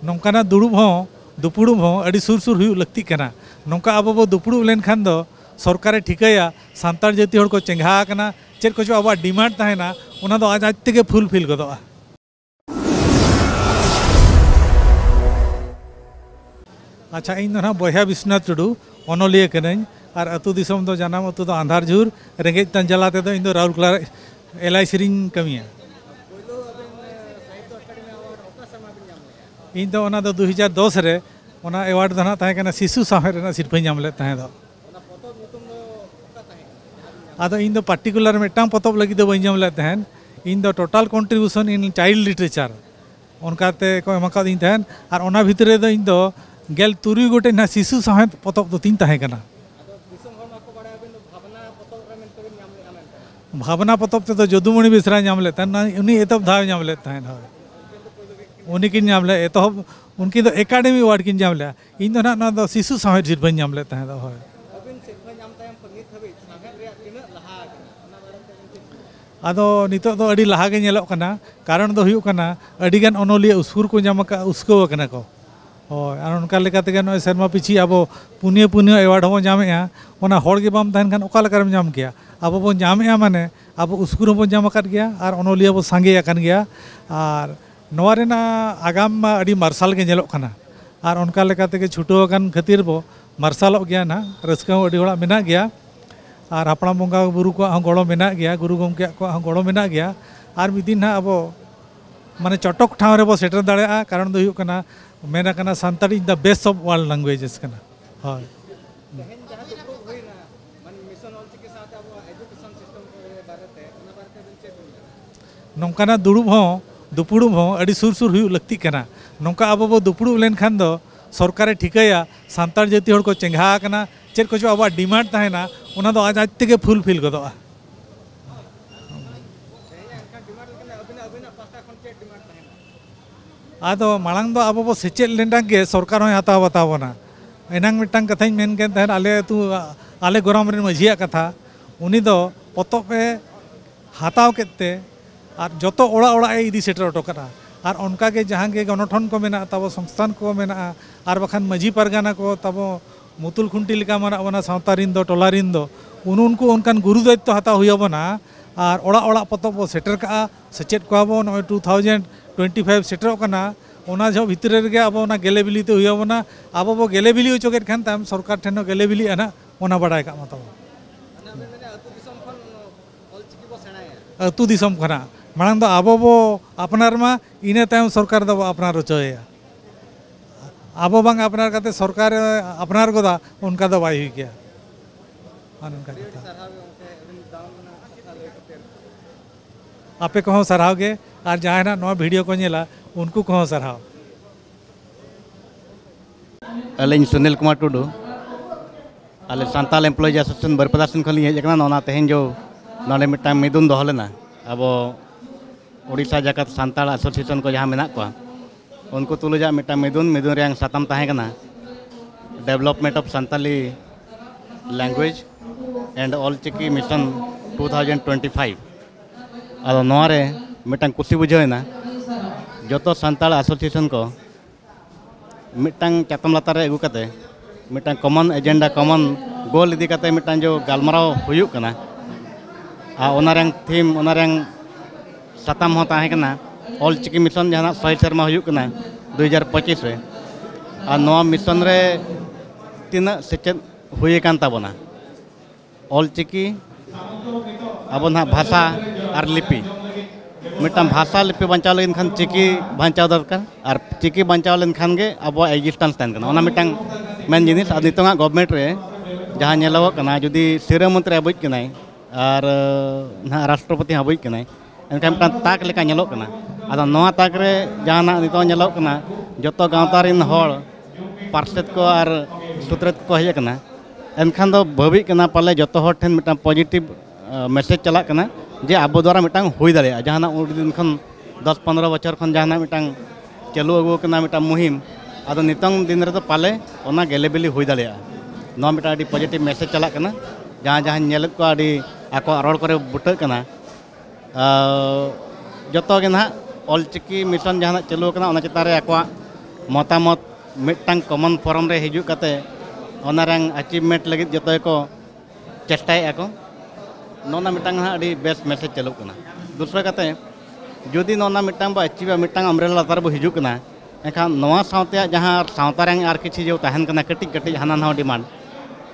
नौकाना दुड़ुब हों दुपुड़ुब हों अड़ी सुर सुर हुई लगती कना नौका अब बो दुपुड़ुब लेन खान दो सरकारे ठिकाया सान्ताड़ जाति हड़ को चेंघा कना चेद को अब डिमांड तहना ओना दो आज तेगे फुलफिल गदोआ। अच्छा इन ना बया विश्वनाथ टुडू अनलिया कनाई और अतु दिसम दो जानाम अतु दो आंधार झूर रेंगेज तंजला ते दो इन दो राउरकेला LIC रिंग कमिया इन दो ओना दो 2010 रे ओना एवार्ड दो ना ताहे कना शिशु साहेब रेना सिरफाई नाम ले ताहे दो आदो इन दो पार्टिकुलर मेटांग पतब लगी दो बंजाम ले तहन इन दो total contribution in child literature उनकाते को एमका दिन तहन और ओना भितरे दो इन दो गेल तुरुई गोटे ना शिशु साहेब पतब दो तीन ताहे कना भावना पतब ते तो जदुमणि बेसरा नाम ले तहन उनी एतब धाव नाम ले तहन उनी किन नाम ले एतब उनकी दो एकेडमी अवार्ड किन नाम ले इन दो ना दो शिशु साहेब सिरफाई नाम ले तहन दो आदो नितो दो अड़ी लहा गे नेलोग कना कारण दो हुयुग कना अड़ी गान अनलिया उसकुर को नाम का उसको कना को होय आर उनका लेका तेगे नय सेरमा पिछि आबो पुनिया पुनिया एवार्ड हो नामेआ ओना होड़ गे बाम तहन खान ओका लेकारेम नाम गया आबो बो नामेआ माने आबो उसकुर बो नाम आकाद गया आर अनलिया बो सांगे आकान गया आर नोआ रेना आगाम मा अड़ी मार्शल गे नेलोग कना आर उनका लेका तेगे छुटो आकान खातिर बो मार्शलोग गया ना रस्का अड़ी होड़ा मेना गया और हापड़ाम बंगा बुरु को गड़ो मेना गया गुरु गमके को गड़ो मेना गया और मिद दिन अब माने चटक ठाव रे बो सेटर दाड़ेआ कारण दो हुयुग कना मेना कना Santali the best of world languages कना होय नौकाना दुड़ुब हों दुपुड़ुब हों अड़ी सुर सुर हुयुग लगती कना नौका अब बो दुपुड़ुब लेन खान दो सरकारे ठिकाया सान्ताड़ जाति हड़ को चेंघा कना चेद को अब डिमांड तहना ओना दो आज तेगे फुलफिल गदोआ। आदो मांग दो अब बो सेचेद लेना गे सरकार होय हताव बतावना एनांग मिटांग कथाई मेन के तहन आले तू आले गोराम रे मझिया कथा उनी दो पतबे हताव केते और जतो ओड़ा ओड़ा ए इदी सेटर ओटो करा और उनका के जहां के गणठन को मेना तब संस्थान को मेना और बखान मझी परगाना को तब मुतुल खुंटी लिका मना बना सावतारिन दो टोलारिन दो उनको उनकान गुरु दायित्व हताव हुयबना और ओड़ा ओड़ा पतब बो सेटर का सेचेद को बो 2025 सेटरोग कना ओना जो भितर रे अब ओना गेले बिली ते हुयबना अब बो गेले बिली होचोकेद खान ताम सरकार ठेन गेले बिली आना ओना बाडाय का मत अतु दिसम खना मांग दो अब बो अपनार मा इने ताम सरकार दो अपनार होचोया अब बांग अपनार काते सरकार अपनार गोदा उनका दो बाय हुई गया आपे कहो सराव गे और जहाँ ना वीडियो को नेला उनको कहो सराव अलिन सुनील कुमार टुडू आले सान्ताल एम्प्लॉयज एसोसिएशन बरपदा सेन खली हेजना नोना तेहेन जो नोडे मिटांग मिदुन दोहो लेना अब उड़ीसा जाकत सान्ताल एसोसिएशन को जहाँ मेना को उनको तुलजा मिटांग मिदुन मिदुन रेंग सातम ताहे कना development of Santali language and Ol Chiki mission 2025 अब नोरे मिटांग कुसी बुझेना जो सान्ताल एसोसिएशन को मिटांग चातम लातार रे अगु कते मिटांग कॉमन एजेंडा कॉमन गोल इदी कते मिटांग जो गालमाराव हुयुग कना आ ओना रेंग थीम ओना रेंग सातम हो ताहे कना ऑल चिकी मिशन जहां 100 शर्मा हुयुग कना 2025 रे आ नोआ मिशन रे तीना सेचेद हुई कान ताबोना ऑल चिकी अब ना भाषा और लिपि मिटांग भाषा लिपि बचाव लेन खान चिकी बचाव दरकार और चिकी बचाव लेन खान गे अब एग्जिस्टेंस तहन कना ओना मिटांग मेन जिनिस आ नितोंगा गवर्नमेंट रे जहां नेलव कना जुदी सिरा मंत्री बुझ कनाय और ना राष्ट्रपति बुझ कनाय एनका मिटांग ताक लेका नेलो कना आदा नोआ ताक रे जहां नितो नेलो कना जतो गांवता रिन होड़ पार्षद को और सुत्रत को हेज कना एनखान दो भविक कना पाले जतो होड़ ठेन मिटांग पॉजिटिव मैसेज चला कना जे अब द्वारा मिटांग हुई दाड़े जहां उन खन 10-15 बछर खन जहां मिटांग चालू अगु कना मिटांग मुहिम आदो नितंग दिन रे तो पाले ओना गेलेबिली हुई दाड़े नो मिटांग आडी पॉजिटिव मैसेज चला कना जहां जहां नेल को आडी आको रोड करे बुटा कना जतो गे ना ऑल चिकी मिशन जहां चालू कना ओना चिता रे आको मतामत मिट्टांग कॉमन फोरम रे हिजू कते ओनारंग अचीवमेंट लगित जतो को चेष्टाए को नोना मिट्टांग हा अडी बेस्ट मैसेज चलो कना दूसरा कते जुदी नोना मिट्टांग बा अचीव मिट्टांग अम्ब्रेला लातार बो हिजू कना एखान नोआ सावते जहां सावतारंग आर किछि जो तहन कना कटिक कटिक हाना नाव डिमांड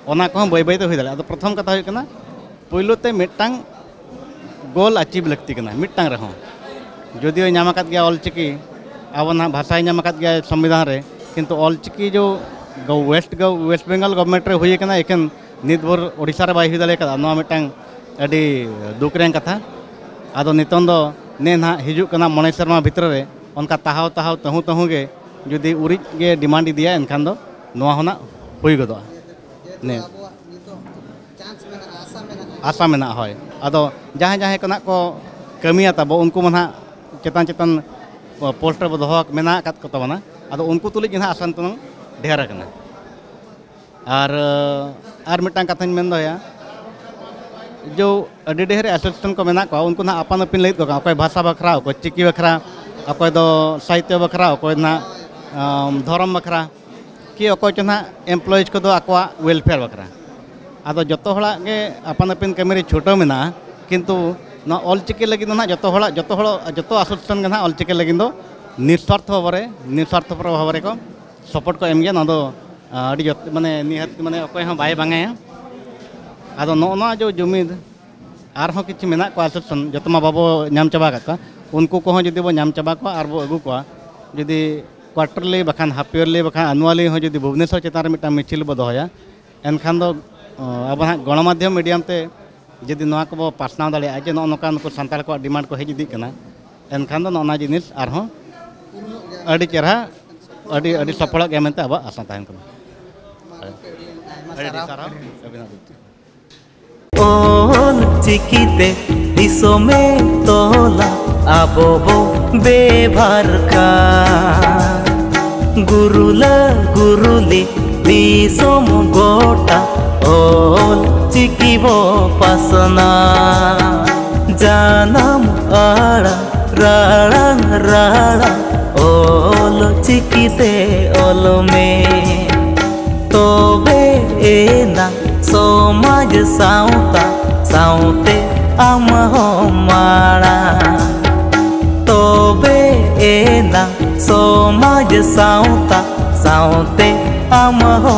ओना को बै बै तो हुई दाले प्रथम कथा हुई कना पहिलोते मिट्टांग गोल अचीव लगती कना मिट्टांग रहो जुदी नामाकात गया ऑलचिकी अब ना भाषा नामाकात गया संविधान रे किंतु ऑलचिकी जो वेस्ट बेंगल गवर्नमेंट रे हुई कना एकेन नितभर ओडिशा रे बाय हुई दाले कदा नोआ मिट्टांग अडी दुकरें कथा आदो नितों दो ने ना हिजू कना मने शर्मा भितर रे उनका ताहाव ताहाव तहु तहु गे जुदी उरिज गे डिमांड दिया एनखान दो नोआ होना हुई गदो ने आशा मेना होय आदो जहाँ जहाँ कना को कमिया तब उनको मना चेतान चेतान पोस्टर बो दोहो मेना कात को तबना आदो उनको तुलिज जहाँ आसान तो ढेर कना आर मिटांग कथाñ मेन दोया जो अडी ढेर एसोसिएशन को मेना को उनको ना अपन अपन लैत को अकोय भाषा बखरा अकोय चिकी बखरा अकोय दो साहित्य बखरा अकोय ना धर्म बखरा कि अकोय चना एम्प्लॉइज को दो अकोआ वेलफेयर बखरा आदो जतो हला के अपन अपन कमी रे छोटो मेना किंतु ना ऑलचिकी लगी ना जतो हला जतो एसोसिएशन गना ऑलचिकी लगी दो निस्वार्थ भाव रे को सपोर्ट को एम गया ना दो अडी माने निहत माने अकोय हम बाय बांगे आदो नोना जो जुमिद आर हो किछि मेना को एसोसिएशन जतो मा बाबो नाम चाबा का उनको को हो जदी बो नाम चाबा को आर बो अगु को जदी क्वार्टरली बखान हाफ ईयरली बखान एनुअली हो जदी भुवनेश्वर चेतान मिटा मिचिल बो दोया एनखान दो अब हाँ गणमाध्यम मीडियम ते जदि नोआ को पासनाव दाड़े जे नोका नुकु सानताल को डिमांड को हेज इदी कना एनखान दो नोना जिनिस आरहों अडी चेहरा अडी सफल गया मेनते अब आशा तहन कना ओल चिकीते दिसोमे तोला आबो बो बेभार का गुरुला गुरुली दिसोम गोटा ओल चिकी बो पासना जानम आड़ा राड़ा राड़ा ओल चिकीते ओल में तोबे एना समाज साउता साउते आम हो माड़ा तोबे एना समाज साउता साउते आम हो